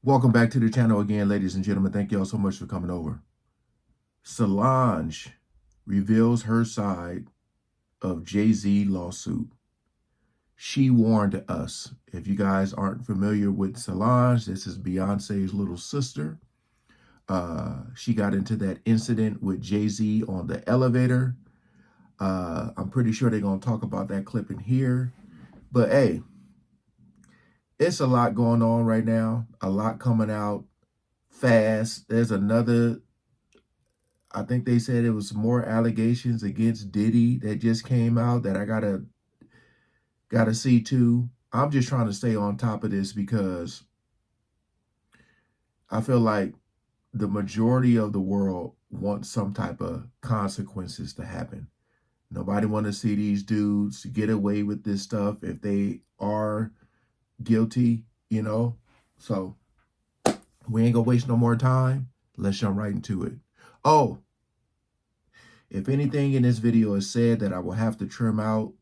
Welcome back to the channel again, ladies and gentlemen. Thank you all so much for coming over. Solange reveals her side of Jay-Z lawsuit. She warned us. If you guys aren't familiar with Solange, this is Beyonce's little sister. She got into that incident with Jay-Z on the elevator. I'm pretty sure they're going to talk about that clip in here. But hey, it's a lot going on right now. A lot coming out fast. There's another, I think they said it was more allegations against Diddy that just came out that I gotta see too. I'm just trying to stay on top of this because I feel like the majority of the world wants some type of consequences to happen. Nobody want to see these dudes get away with this stuff if they are guilty, you know. So we ain't gonna waste no more time. Let's jump right into it. Oh, if anything in this video is said that I will have to trim out,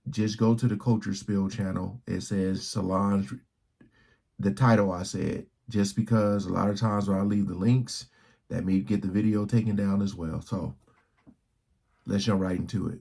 just go to the Culture Spill channel. It says Solange, the title I said, just because a lot of times when I leave the links, that may get the video taken down as well. So let's jump right into it.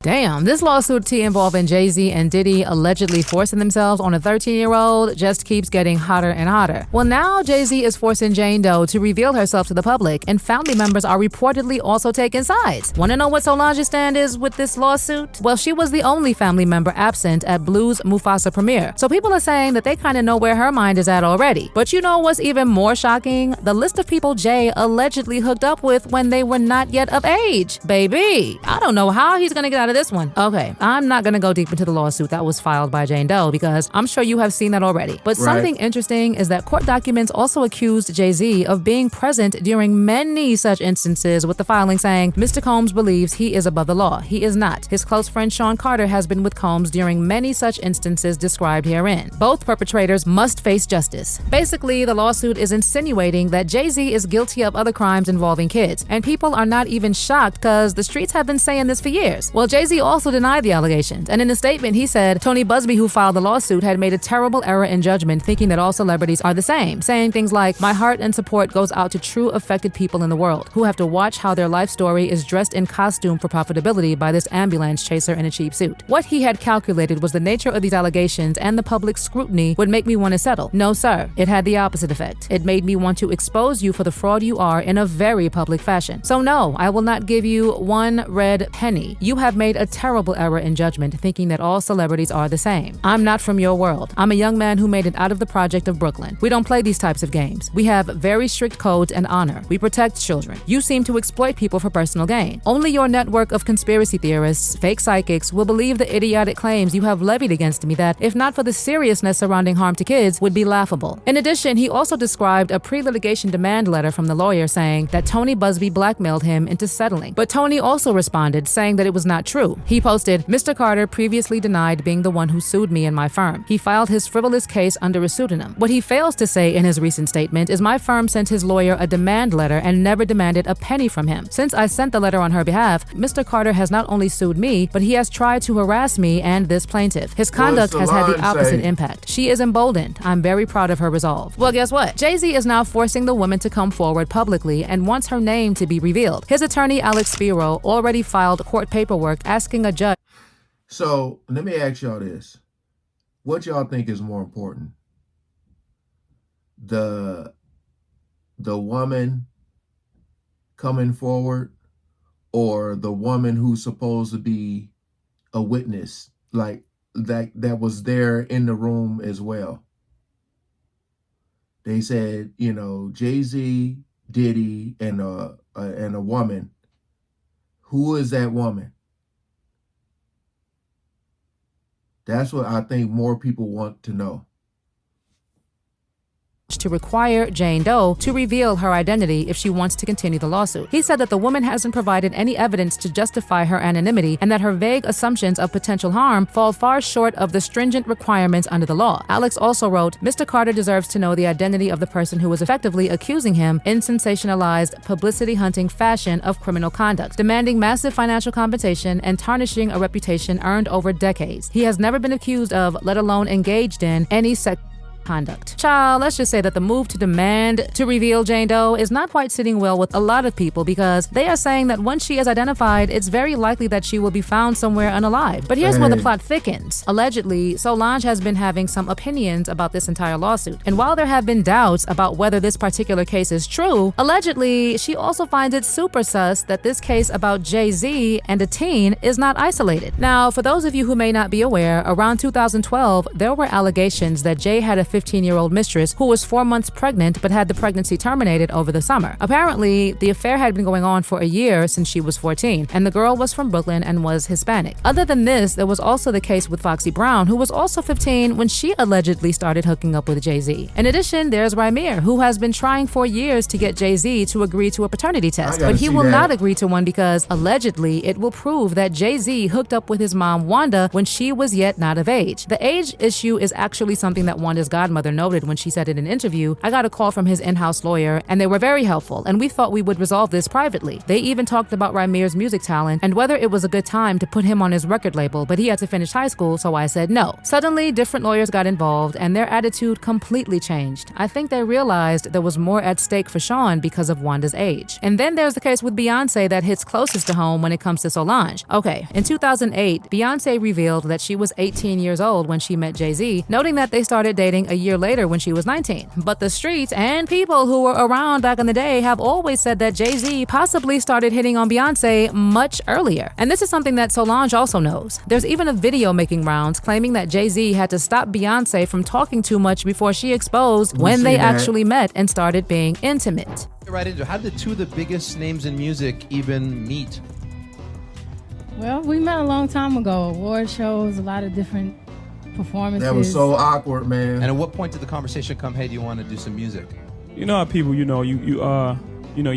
Damn, this lawsuit involving Jay-Z and Diddy allegedly forcing themselves on a 13-year-old just keeps getting hotter and hotter. Well, now Jay-Z is forcing Jane Doe to reveal herself to the public, and family members are reportedly also taking sides. Want to know what Solange's stand is with this lawsuit? Well, she was the only family member absent at Blue's Mufasa premiere, so people are saying that they kind of know where her mind is at already. But you know what's even more shocking? The list of people Jay allegedly hooked up with when they were not yet of age. Baby, I don't know how he's gonna get out of this one. Okay, I'm not gonna go deep into the lawsuit that was filed by Jane Doe because I'm sure you have seen that already. But something interesting is that court documents also accused Jay-Z of being present during many such instances, with the filing saying Mr. Combs believes he is above the law. He is not. His close friend Sean Carter has been with Combs during many such instances described herein. Both perpetrators must face justice. Basically, the lawsuit is insinuating that Jay-Z is guilty of other crimes involving kids, and people are not even shocked because the streets have been saying this for years. Well, Jay-Z also denied the allegations, and in a statement he said Tony Busby, who filed the lawsuit, had made a terrible error in judgment thinking that all celebrities are the same, saying things like, "My heart and support goes out to true affected people in the world who have to watch how their life story is dressed in costume for profitability by this ambulance chaser in a cheap suit." What he had calculated was the nature of these allegations and the public scrutiny would make me want to settle. No sir, it had the opposite effect. It made me want to expose you for the fraud you are in a very public fashion. So no, I will not give you one red penny. You have made a terrible error in judgment thinking that all celebrities are the same. I'm not from your world. I'm a young man who made it out of the project of Brooklyn. We don't play these types of games. We have very strict codes and honor. We protect children. You seem to exploit people for personal gain. Only your network of conspiracy theorists, fake psychics, will believe the idiotic claims you have levied against me that, if not for the seriousness surrounding harm to kids, would be laughable. In addition, he also described a pre-litigation demand letter from the lawyer saying that Tony Busby blackmailed him into settling. But Tony also responded saying that it was not true. He posted, "Mr. Carter previously denied being the one who sued me and my firm. He filed his frivolous case under a pseudonym. What he fails to say in his recent statement is my firm sent his lawyer a demand letter and never demanded a penny from him. Since I sent the letter on her behalf, Mr. Carter has not only sued me, but he has tried to harass me and this plaintiff. His conduct has had the opposite impact. She is emboldened. I'm very proud of her resolve." Well, guess what? Jay-Z is now forcing the woman to come forward publicly and wants her name to be revealed. His attorney, Alex Spiro, already filed court paperwork asking a judge. So let me ask y'all this. What y'all think is more important? The woman coming forward, or the woman who's supposed to be a witness, like that was there in the room as well? They said, you know, Jay-Z, Diddy, and a woman. Who is that woman? That's what I think more people want to know. To require Jane Doe to reveal her identity if she wants to continue the lawsuit. He said that the woman hasn't provided any evidence to justify her anonymity and that her vague assumptions of potential harm fall far short of the stringent requirements under the law. Alex also wrote, "Mr. Carter deserves to know the identity of the person who is effectively accusing him in sensationalized, publicity-hunting fashion of criminal conduct, demanding massive financial compensation and tarnishing a reputation earned over decades. He has never been accused of, let alone engaged in, any conduct. Child, let's just say that the move to demand to reveal Jane Doe is not quite sitting well with a lot of people because they are saying that once she is identified, it's very likely that she will be found somewhere unalive. But here's where the plot thickens. Allegedly, Solange has been having some opinions about this entire lawsuit. And while there have been doubts about whether this particular case is true, allegedly, she also finds it super sus that this case about Jay-Z and a teen is not isolated. Now, for those of you who may not be aware, around 2012, there were allegations that Jay had a 15-year-old mistress who was 4 months pregnant but had the pregnancy terminated over the summer. Apparently, the affair had been going on for a year since she was 14, and the girl was from Brooklyn and was Hispanic. Other than this, there was also the case with Foxy Brown, who was also 15 when she allegedly started hooking up with Jay-Z. In addition, there's Rymir, who has been trying for years to get Jay-Z to agree to a paternity test, but he will not agree to one because allegedly it will prove that Jay-Z hooked up with his mom Wanda when she was yet not of age. The age issue is actually something that Wanda's godmother noted when she said in an interview, "I got a call from his in-house lawyer and they were very helpful and we thought we would resolve this privately. They even talked about Rymir's music talent and whether it was a good time to put him on his record label, but he had to finish high school, so I said no." Suddenly, different lawyers got involved and their attitude completely changed. I think they realized there was more at stake for Sean because of Wanda's age. And then there's the case with Beyonce that hits closest to home when it comes to Solange. Okay, in 2008, Beyonce revealed that she was 18 years old when she met Jay-Z, noting that they started dating a year later when she was 19. But the streets and people who were around back in the day have always said that Jay-Z possibly started hitting on Beyonce much earlier. And this is something that Solange also knows. There's even a video making rounds claiming that Jay-Z had to stop Beyonce from talking too much before she exposed when they actually met and started being intimate. Right into how did two of the biggest names in music even meet? Well, we met a long time ago. Award shows, a lot of different performances. That was so awkward, man. And at what point did the conversation come, hey, do you want to do some music? You know how people, you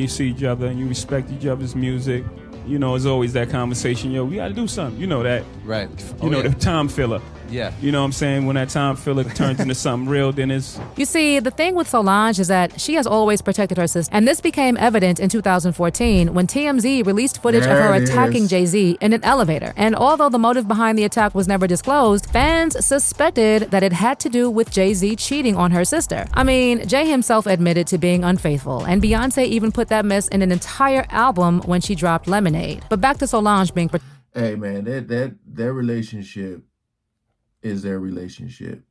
see each other and you respect each other's music. You know, it's always that conversation, yo, we got to do something. You know that. Right. The time filler. Yeah. You know what I'm saying? When that time filler turns into something real, then it's... You see, the thing with Solange is that she has always protected her sister. And this became evident in 2014 when TMZ released footage of her attacking Jay-Z in an elevator. And although the motive behind the attack was never disclosed, fans suspected that it had to do with Jay-Z cheating on her sister. I mean, Jay himself admitted to being unfaithful, and Beyonce even put that mess in an entire album when she dropped Lemonade. But back to Solange being... Hey, man, their relationship is their relationship,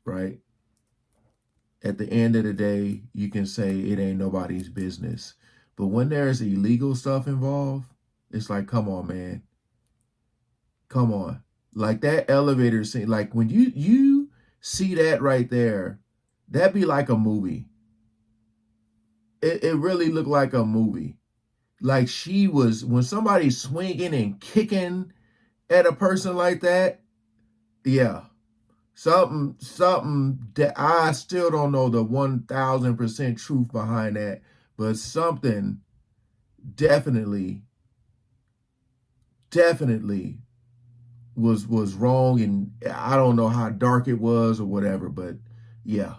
right? At the end of the day, you can say it ain't nobody's business. But when there's illegal stuff involved, it's like, come on, man. Come on. Like that elevator scene, like when you see that right there, that'd be like a movie. It really looked like a movie. Like she was, when somebody's swinging and kicking at a person like that, yeah, something that I still don't know the 1000% truth behind that, but something definitely was wrong, and I don't know how dark it was or whatever, but yeah.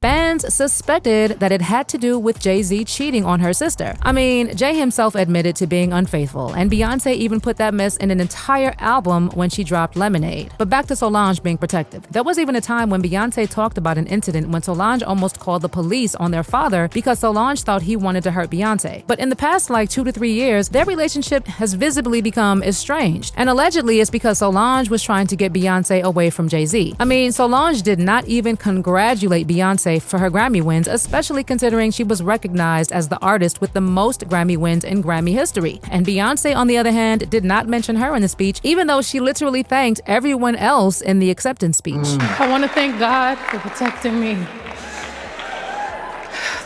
Fans suspected that it had to do with Jay-Z cheating on her sister. I mean, Jay himself admitted to being unfaithful, and Beyonce even put that mess in an entire album when she dropped Lemonade. But back to Solange being protective. There was even a time when Beyonce talked about an incident when Solange almost called the police on their father because Solange thought he wanted to hurt Beyonce. But in the past 2 to 3 years, their relationship has visibly become estranged. And allegedly it's because Solange was trying to get Beyonce away from Jay-Z. I mean, Solange did not even congratulate Beyonce for her Grammy wins, especially considering she was recognized as the artist with the most Grammy wins in Grammy history. And Beyonce, on the other hand, did not mention her in the speech, even though she literally thanked everyone else in the acceptance speech. I want to thank God for protecting me.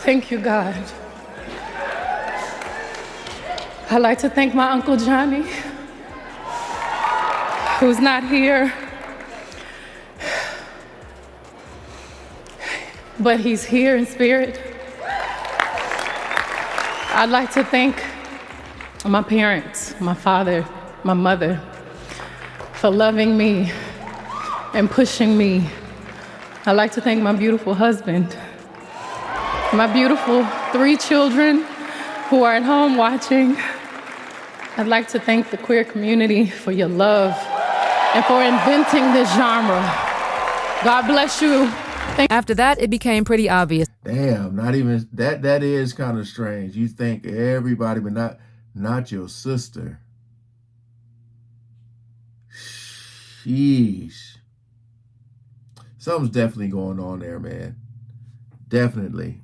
Thank you, God. I'd like to thank my Uncle Johnny, who's not here, but he's here in spirit. I'd like to thank my parents, my father, my mother, for loving me and pushing me. I'd like to thank my beautiful husband, my beautiful 3 children who are at home watching. I'd like to thank the queer community for your love and for inventing this genre. God bless you. After that, it became pretty obvious. Damn, not even that. That is kind of strange. You think everybody, but not your sister. Sheesh. Something's definitely going on there, man. Definitely.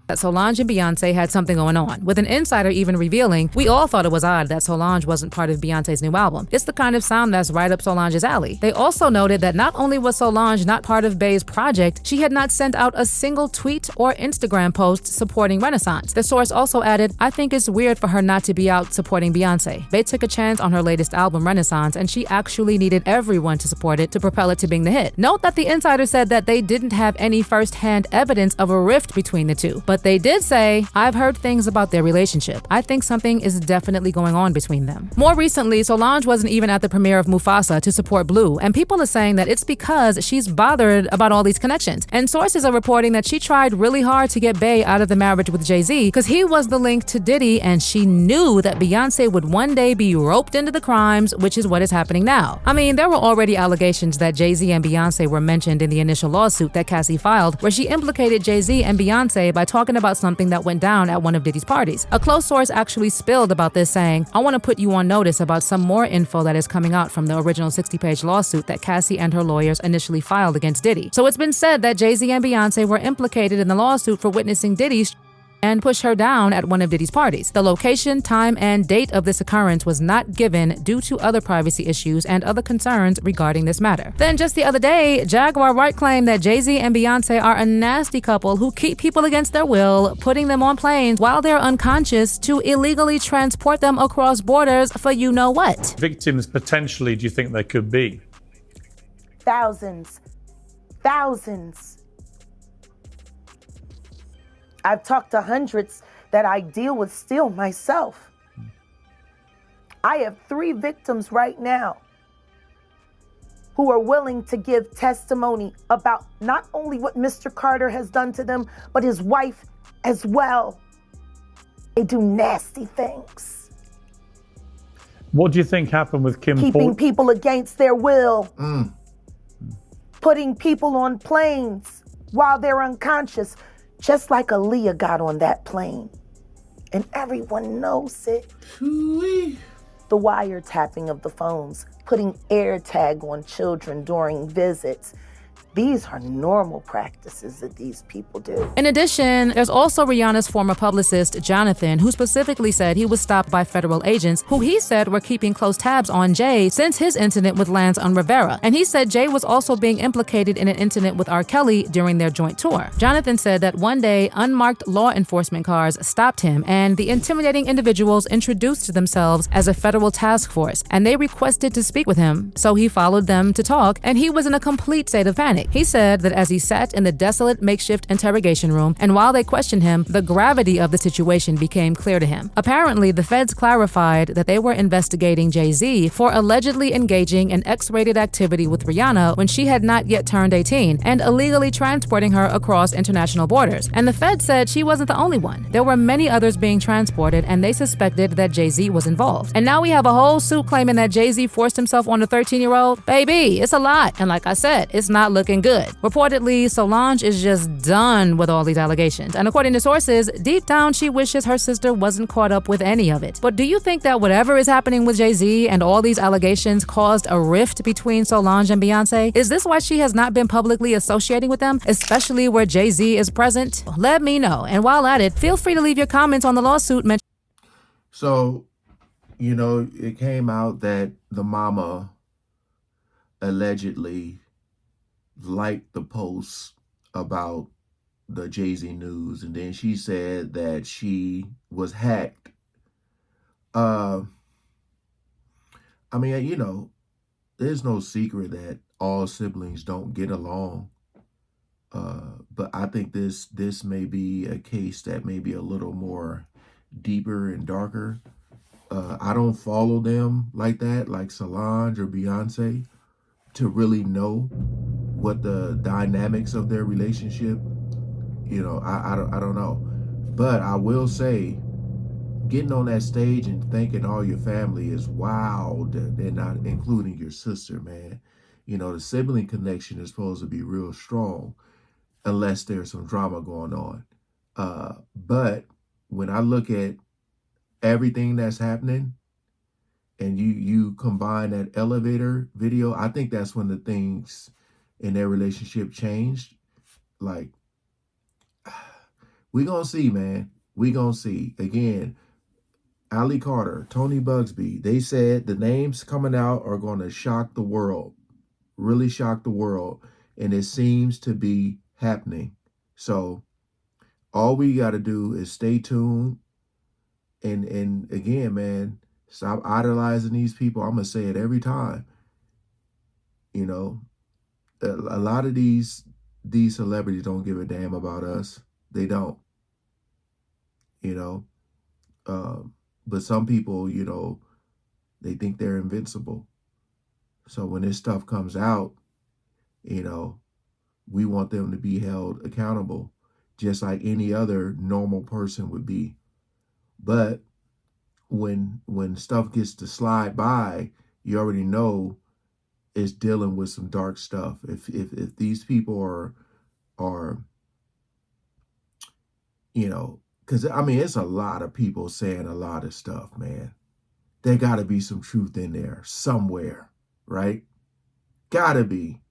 That Solange and Beyonce had something going on, with an insider even revealing, we all thought it was odd that Solange wasn't part of Beyonce's new album. It's the kind of sound that's right up Solange's alley. They also noted that not only was Solange not part of Bey's project, she had not sent out a single tweet or Instagram post supporting Renaissance. The source also added, I think it's weird for her not to be out supporting Beyonce. Bey took a chance on her latest album, Renaissance, and she actually needed everyone to support it to propel it to being the hit. Note that the insider said that they didn't have any first-hand evidence of a rift between the two, but they did say, I've heard things about their relationship. I think something is definitely going on between them. More recently, Solange wasn't even at the premiere of Mufasa to support Blue, and people are saying that it's because she's bothered about all these connections. And sources are reporting that she tried really hard to get Bey out of the marriage with Jay-Z because he was the link to Diddy, and she knew that Beyonce would one day be roped into the crimes, which is what is happening now. I mean, there were already allegations that Jay-Z and Beyonce were mentioned in the initial lawsuit that Cassie filed, where she implicated Jay-Z and Beyonce by talking about something that went down at one of Diddy's parties. A close source actually spilled about this, saying, I want to put you on notice about some more info that is coming out from the original 60-page lawsuit that Cassie and her lawyers initially filed against Diddy. So it's been said that Jay-Z and Beyonce were implicated in the lawsuit for witnessing Diddy's and push her down at one of Diddy's parties. The location, time, and date of this occurrence was not given due to other privacy issues and other concerns regarding this matter. Then just the other day, Jaguar Wright claimed that Jay-Z and Beyonce are a nasty couple who keep people against their will, putting them on planes while they're unconscious to illegally transport them across borders for you know what. Victims potentially, do you think there could be? Thousands. I've talked to hundreds that I deal with still myself. I have 3 victims right now who are willing to give testimony about not only what Mr. Carter has done to them, but his wife as well. They do nasty things. What do you think happened with Kim Keeping people against their will. Putting people on planes while they're unconscious. Just like Aaliyah got on that plane. And everyone knows it. The wiretapping of the phones, putting air tag on children during visits. These are normal practices that these people do. In addition, there's also Rihanna's former publicist, Jonathan, who specifically said he was stopped by federal agents who he said were keeping close tabs on Jay since his incident with Lance on Rivera. And he said Jay was also being implicated in an incident with R. Kelly during their joint tour. Jonathan said that one day, unmarked law enforcement cars stopped him, and the intimidating individuals introduced themselves as a federal task force, and they requested to speak with him. So he followed them to talk, and he was in a complete state of panic. He said that as he sat in the desolate makeshift interrogation room, and while they questioned him, the gravity of the situation became clear to him. Apparently, the feds clarified that they were investigating Jay-Z for allegedly engaging in X-rated activity with Rihanna when she had not yet turned 18 and illegally transporting her across international borders. And the feds said she wasn't the only one. There were many others being transported, and they suspected that Jay-Z was involved. And now we have a whole suit claiming that Jay-Z forced himself on a 13-year-old. Baby, it's a lot. And like I said, it's not looking good. Reportedly, Solange is just done with all these allegations. And according to sources, deep down she wishes her sister wasn't caught up with any of it. But do you think that whatever is happening with Jay-Z and all these allegations caused a rift between Solange and Beyonce? Is this why she has not been publicly associating with them, especially where Jay-Z is present? Let me know. And while at it, feel free to leave your comments on the lawsuit. So, you know, it came out that the mama allegedly liked the post about the Jay-Z news, and then she said that she was hacked. I mean, you know, there's no secret that all siblings don't get along. But I think this may be a case that may be a little more deeper and darker. I don't follow them like that, like Solange or Beyonce, to really know what the dynamics of their relationship. You know, I don't know. But I will say getting on that stage and thanking all your family is wild. They're not including your sister, man. You know, the sibling connection is supposed to be real strong unless there's some drama going on. But when I look at everything that's happening and you combine that elevator video, I think that's when the things in their relationship changed. Like, we gonna see, man. We gonna see. Again, Ali Carter, Tony Bugsby, they said the names coming out are going to shock the world, really shock the world. And it seems to be happening. So all we got to do is stay tuned. And again, man, stop idolizing these people. I'm going to say it every time. You know, a lot of these celebrities don't give a damn about us. They don't, you know. But some people, you know, they think they're invincible. So when this stuff comes out, you know, we want them to be held accountable just like any other normal person would be. But when stuff gets to slide by, you already know it's dealing with some dark stuff. If these people are you know, because I mean, it's a lot of people saying a lot of stuff, man. There got to be some truth in there somewhere, right? Gotta be.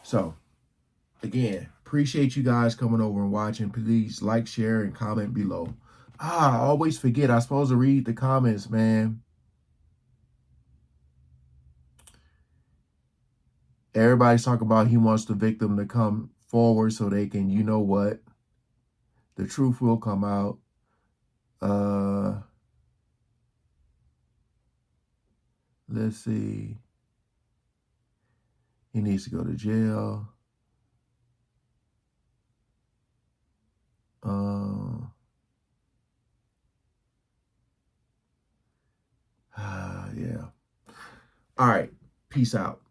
So, again, appreciate you guys coming over and watching. Please like, share, and comment below. I always forget. I'm supposed to read the comments, man. Everybody's talking about he wants the victim to come forward so they can, you know what? The truth will come out. Let's see. He needs to go to jail. Yeah. All right. Peace out.